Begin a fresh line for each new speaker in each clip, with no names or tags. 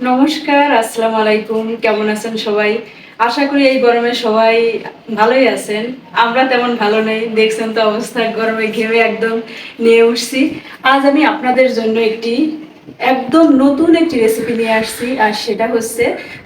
নমস্কার, আসসালামু আলাইকুম। কেমন আছেন সবাই? আশা করি এই গরমে সবাই ভালোই আছেন। আমরা তেমন ভালো নেই, দেখছেন তো অবস্থা, গরমে ঘেমে একদম নিয়ে উঠছি। আজ আমি আপনাদের জন্য একদম নতুন একটি রেসিপি নিয়ে আসছি, আর সেটা হচ্ছে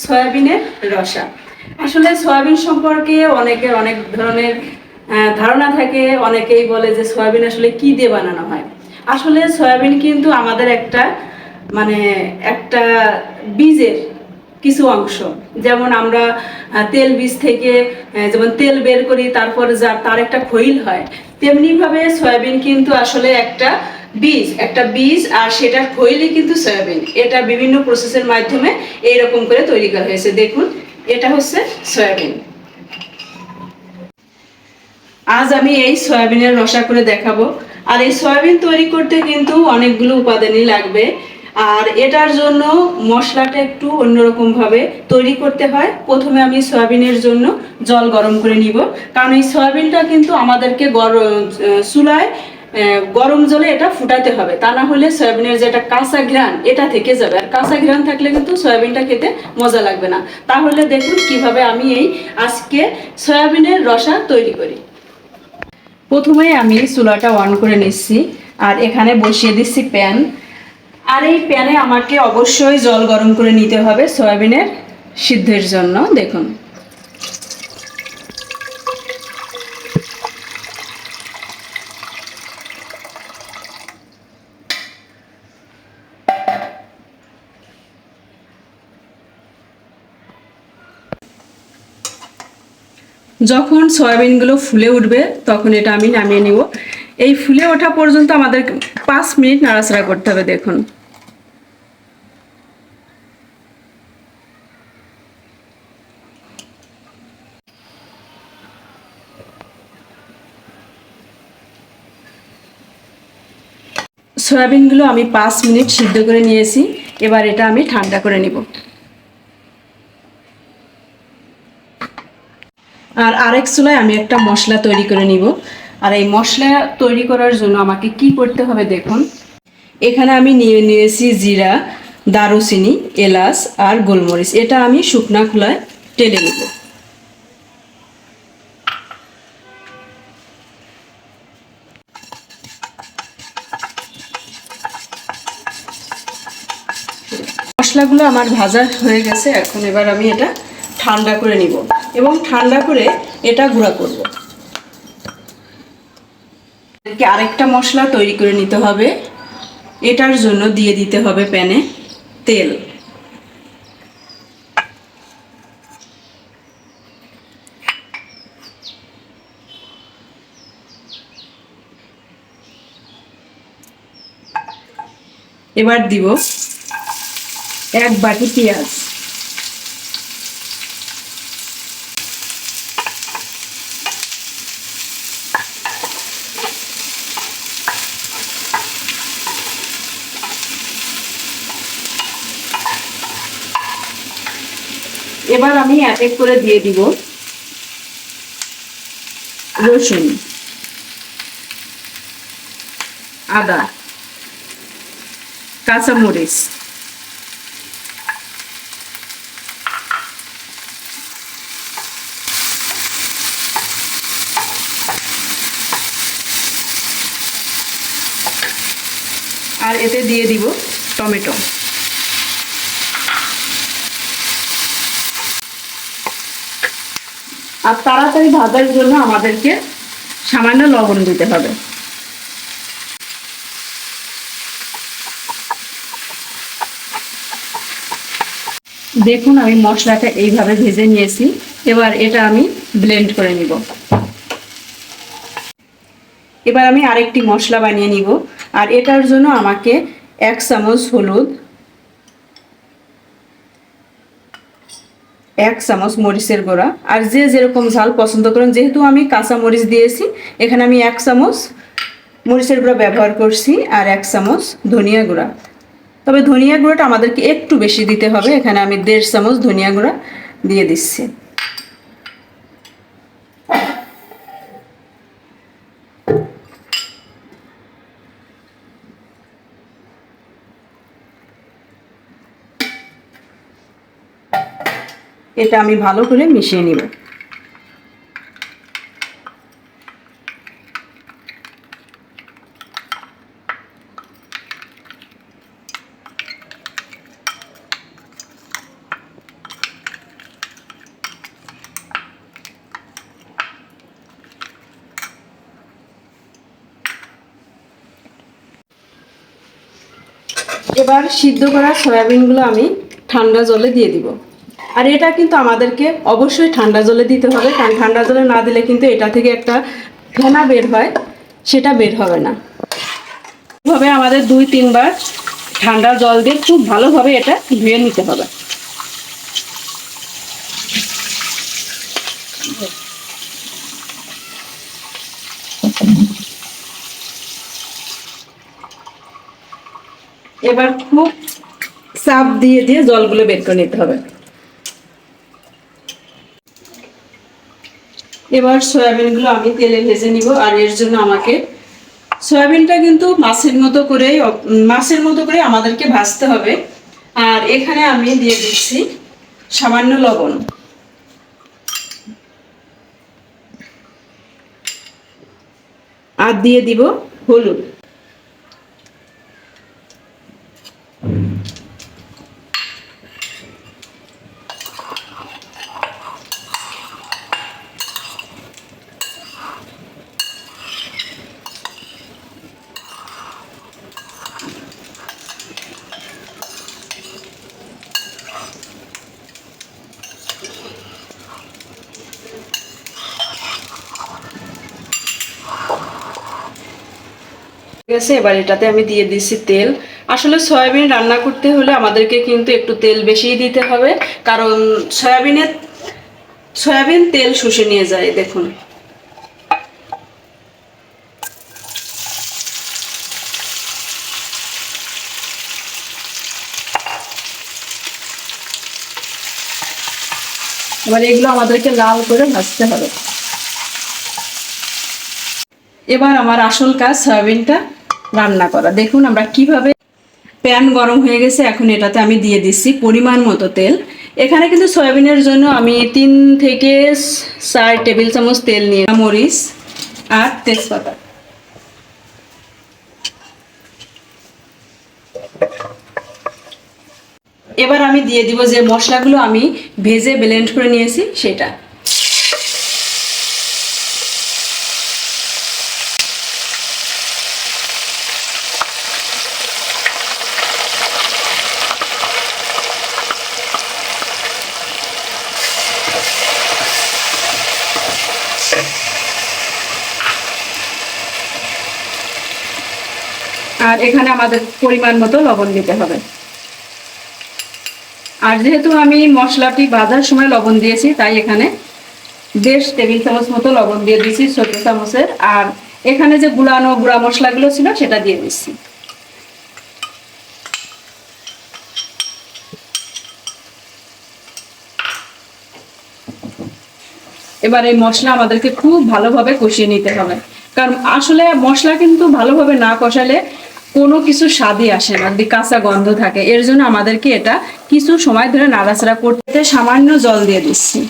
সয়াবিনের রসা। আসলে সয়াবিন সম্পর্কে অনেকের অনেক ধরনের ধারণা থাকে। অনেকেই বলে যে সয়াবিন আসলে কি দিয়ে বানানো হয়। আসলে সয়াবিন কিন্তু আমাদের মানে একটা বীজের কিছু অংশ। যেমন আমরা তেল বীজ থেকে যেমন তেল বের করি, তারপর যা তার একটা খৈল হয়, তেমনি ভাবে সয়াবিন কিন্তু আসলে একটা বীজ আর সেটার খৈলই কিন্তু সয়াবিন। এটা বিভিন্ন প্রসেসের মাধ্যমে এইরকম করে তৈরি করা হয়েছে। দেখুন, এটা হচ্ছে সয়াবিন। আজ আমি এই সয়াবিনের রসা করে দেখাবো। আর এই সয়াবিন তৈরি করতে কিন্তু অনেকগুলো উপাদানই লাগবে। আর এটার জন্য মশলাটা একটু অন্যরকম ভাবে তৈরি করতে হয়। প্রথমে আমি সয়াবিনের জন্য জল গরম করে নিব, কারণ এই সয়াবিনটা কিন্তু আমাদেরকে চুলায় গরম জলে এটা ফুটাতে হবে, তা না হলে সয়াবিনের যে একটা কাঁচা ঘ্রাণ এটা থেকে যাবে। আর কাঁচা ঘ্রাণ থাকলে কিন্তু সয়াবিনটা খেতে মজা লাগবে না। তাহলে দেখুন কিভাবে আমি আজকে সয়াবিনের রসা তৈরি করি। প্রথমে আমি চুলাটা অন করে নিচ্ছি, আর এখানে বসিয়ে দিচ্ছি প্যান। আর এই প্যানে আমাকে অবশ্যই জল গরম করে নিতে হবে সয়াবিনের সিদ্ধের জন্য। দেখুন, যখন সয়াবিনগুলো ফুলে উঠবে তখন এটা আমি নামিয়ে নিব। এই ফুলে ওঠা পর্যন্ত আমাদের 5 মিনিট নাড়াচাড়া করতে হবে। দেখুন, সয়াবিনগুলো আমি 5 মিনিট সিদ্ধ করে নিয়েছি। এবার এটা আমি ঠান্ডা করে নিব। আর আরেক চুলায় আমি একটা মশলা তৈরি করে নিব। আর এই মশলা তৈরি করার জন্য আমাকে কি করতে হবে দেখুন। এখানে আমি নিয়ে নিয়েছি জিরা, দারুচিনি, এলাচ আর গোলমরিচ। এটা আমি শুকনা খোলায় টেলে নেব। মশলাগুলো আমার ভাজা হয়ে গেছে। এখন এবার আমি এটা ঠান্ডা করে নিব এবং ঠান্ডা করে এটা গুঁড়া করব। আরেকটা মশলা তৈরি করে নিতে হবে। এটার জন্য দিয়ে দিতে হবে প্যানে তেল। এবার দিব 1 বাটি পেঁয়াজ। এবার আমি এক এক করে দিয়ে দিব রসুন, আদা, কাঁচামরিচ, আর এতে দিয়ে দিব টমেটো। আর তাড়াতাড়ি ভাজার জন্য আমাদেরকে সামান্য লবণ দিতে হবে। দেখুন, আমি মশলাটা এইভাবে ভেজে নিয়েছি। এবার এটা আমি ব্লেন্ড করে নিব। এবার আমি আরেকটি মশলা বানিয়ে নিব। আর এটার জন্য আমাকে 1 চামচ হলুদ, 1 চামচ মরিচের গুঁড়া, আর যে যেরকম ঝাল পছন্দ করেন, যেহেতু আমি কাঁচা মরিচ দিয়েছি এখানে আমি 1 চামচ মরিচের গুঁড়া ব্যবহার করছি, আর 1 চামচ ধনিয়া গুঁড়া। তবে ধনিয়া গুঁড়োটা আমাদেরকে একটু বেশি দিতে হবে। এখানে আমি 1.5 চামচ ধনিয়া গুঁড়া দিয়ে দিচ্ছি। এটা আমি ভালো করে মিশিয়ে নিব। এবার সিদ্ধ করা সয়াবিনগুলো আমি ঠান্ডা জলে দিয়ে দিব। আর এটা কিন্তু আমাদেরকে অবশ্যই ঠান্ডা জলে দিতে হবে, কারণ ঠান্ডা জলে না দিলে কিন্তু এটা থেকে একটা ফেনা বের হয়, সেটা বের হবে না। এভাবে আমাদের 2-3 বার ঠান্ডা জল দিয়ে খুব ভালোভাবে এটা ধুয়ে নিতে হবে। এবার খুব চাপ দিয়ে দিয়ে জলগুলো বের করে নিতে হবে। এবার সয়াবিনগুলো আমি তেলে ভেজে নিব। আর এর জন্য আমাকে সয়াবিনটা কিন্তু মাছের মতো করে আমাদেরকে ভাজতে হবে। আর এখানে আমি দিয়ে দিচ্ছি সামান্য লবণ, আর দিয়ে দিব হলুদ। ঠিক আছে, এবার এটাতে আমি দিয়ে দিচ্ছি তেল। আসলে সয়াবিন রান্না করতে হলে আমাদেরকে কিন্তু একটু তেল বেশিই দিতে হবে, কারণ সয়াবিন তেল শুষে নিয়ে যায়। দেখুন, এবার এগুলো আমাদেরকে লাল করে ভাজতে হবে। এবার আমার আসল কাজ সয়াবিনটা রান্না করা। দেখুন আমরা কিভাবে, প্যান গরম হয়ে গেছে, এখন এটাতে আমি দিয়ে দিচ্ছি পরিমাণ মতো তেল। এখানে কিন্তু সয়াবিনের জন্য আমি 3 থেকে 4 টেবিল চামচ তেল নিয়ে, মরিচ আর তেজপাতা। এবার আমি দিয়ে দিব যে মশলাগুলো আমি ভেজে ব্লেন্ড করে নিয়েছি সেটা। আর এখানে আমাদের পরিমাণ মতো লবণ দিতে হবে। আর যেহেতু আমি মশলাটি ভাজার সময় লবণ দিয়েছি, তাই এখানে 1.5 টেবিল চামচ মতো লবণ দিয়ে দিয়েছি, ছোট চামচের। আর এখানে যে গুঁড়া মশলাগুলো ছিল সেটা দিয়ে দিচ্ছি। এবার এই মশলা আমাদেরকে খুব ভালোভাবে কষিয়ে নিতে হবে, কারণ আসলে মশলা কিন্তু ভালোভাবে না কষালে কোনো কিছু স্বাদই আসে না, কাঁচা গন্ধ থাকে। এর জন্য আমাদেরকে এটা কিছু সময় ধরে নাড়াচাড়া করতে, সামান্য জল দিয়ে দিচ্ছি।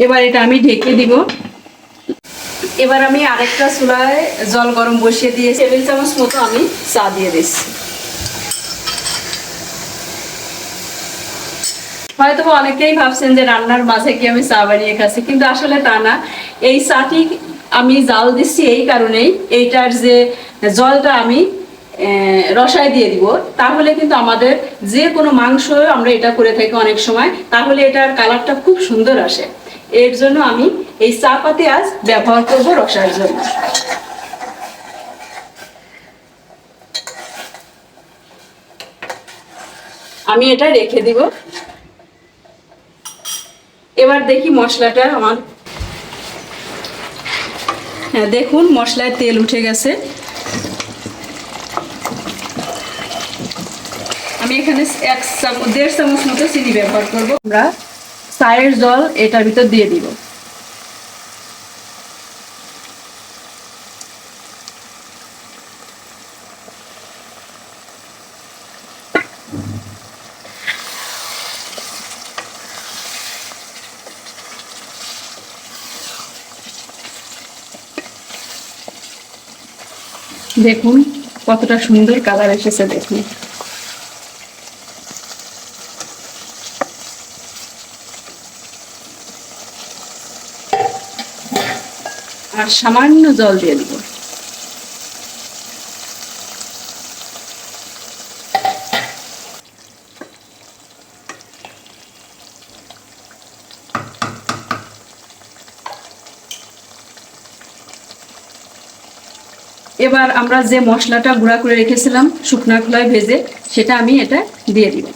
এবার এটা আমি ঢেকে দিব। এবার আমি আরেকটা চুলায় জল গরম বসিয়ে দিয়ে 1 টেবিল চামচ মতো আমি চা দিয়ে দিচ্ছি। হয়তো অনেকেই ভাবছেন যে রান্নার মাঝে কি আমি চা বানিয়ে খাচ্ছি, কিন্তু আসলে তা না। এই চাটি আমি জাল দিচ্ছি এই কারণেই, এইটার যে জলটা আমি রসায় দিয়ে দিব, তাহলে কিন্তু আমাদের যে কোনো মাংস আমরা এটা করে থাকি অনেক সময়, তাহলে এটার কালারটা খুব সুন্দর আসে। এর জন্য আমি এই চা পাতি আজ ব্যবহার করব রসার জন্য। আমি এটা রেখে দিব। এবার দেখি মশলাটা আমার দেখুন মশলায় তেল উঠে গেছে। আমি এখানে 1.5 চামচ মতো চিনি ব্যবহার করব। আমরা চায়ের জল এটার ভিতর দিয়ে দিব। দেখুন কতটা সুন্দর কালার এসেছে, দেখুন। আর সামান্য জল দিয়ে দিব। এবার আমরা যে মশলাটা গুঁড়া করে রেখেছিলাম শুকনো খোলায় ভেজে, সেটা আমি এটা দিয়ে দিব।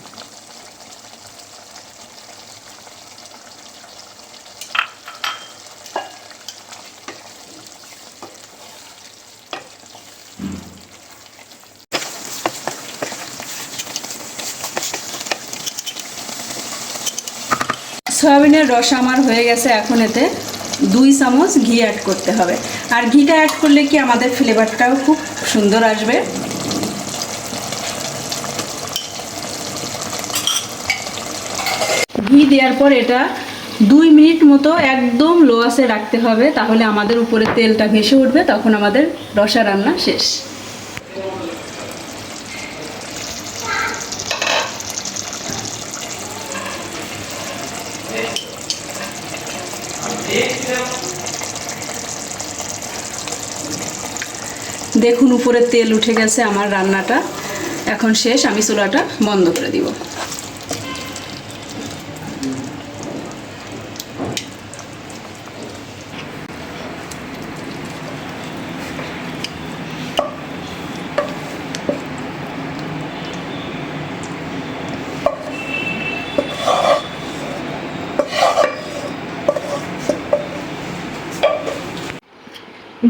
সয়াবিনের রস আমার হয়ে গেছে। এখন এতে 2 চামচ ঘি অ্যাড করতে হবে। আর ঘিটা অ্যাড করলে কি আমাদের ফ্লেভারটাও খুব সুন্দর আসবে। ঘি দেওয়ার পর এটা 2 মিনিট মতো একদম লো আঁচে রাখতে হবে, তাহলে আমাদের উপরে তেলটা ভেসে উঠবে, তখন আমাদের রসা রান্না শেষ। দেখুন উপরে তেল উঠে গেছে, আমার রান্নাটা এখন শেষ। আমি চুলাটা বন্ধ করে দিব।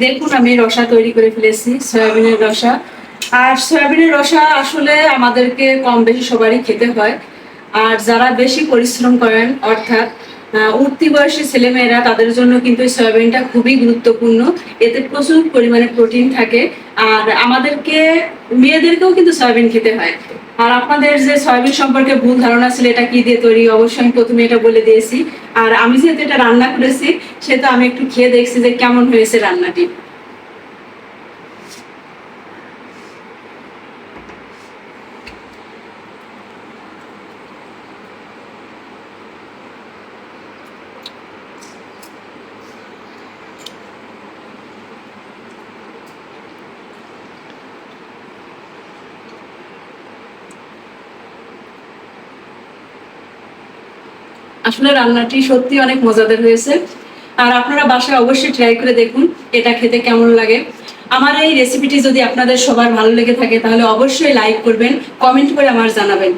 দেখুন আমি রসা তৈরি করে ফেলেছি, সয়াবিনের রসা। আর সয়াবিনের রসা আসলে আমাদেরকে কম বেশি সবারই খেতে হয়। আর যারা বেশি পরিশ্রম করেন, অর্থাৎ উঠতি বয়সী ছেলেমেয়েরা, তাদের জন্য কিন্তু এই সয়াবিনটা খুবই গুরুত্বপূর্ণ। এতে প্রচুর পরিমাণে প্রোটিন থাকে। আর আমাদেরকে মেয়েদেরকেও কিন্তু সয়াবিন খেতে হয়। আর আপনাদের যে সয়াবিন সম্পর্কে ভুল ধারণা ছিল এটা কি দিয়ে তৈরি, অবশ্যই আমি প্রথমে এটা বলে দিয়েছি। আর আমি যেহেতু এটা রান্না করেছি, সেটা আমি একটু খেয়ে দেখছি যে কেমন হয়েছে রান্নাটি। আসলে রান্নাটি সত্যি অনেক মজাদার হয়েছে। আর আপনারা বাসায় অবশ্যই ট্রাই করে দেখুন এটা খেতে কেমন লাগে। আমার এই রেসিপিটি যদি আপনাদের সবার ভালো লেগে থাকে, তাহলে অবশ্যই লাইক করবেন, কমেন্ট করে আমার জানাবেন।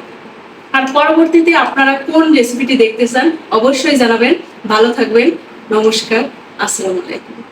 আর পরবর্তীতে আপনারা কোন রেসিপিটি দেখতে চান অবশ্যই জানাবেন। ভালো থাকবেন। নমস্কার। আসসালামু আলাইকুম।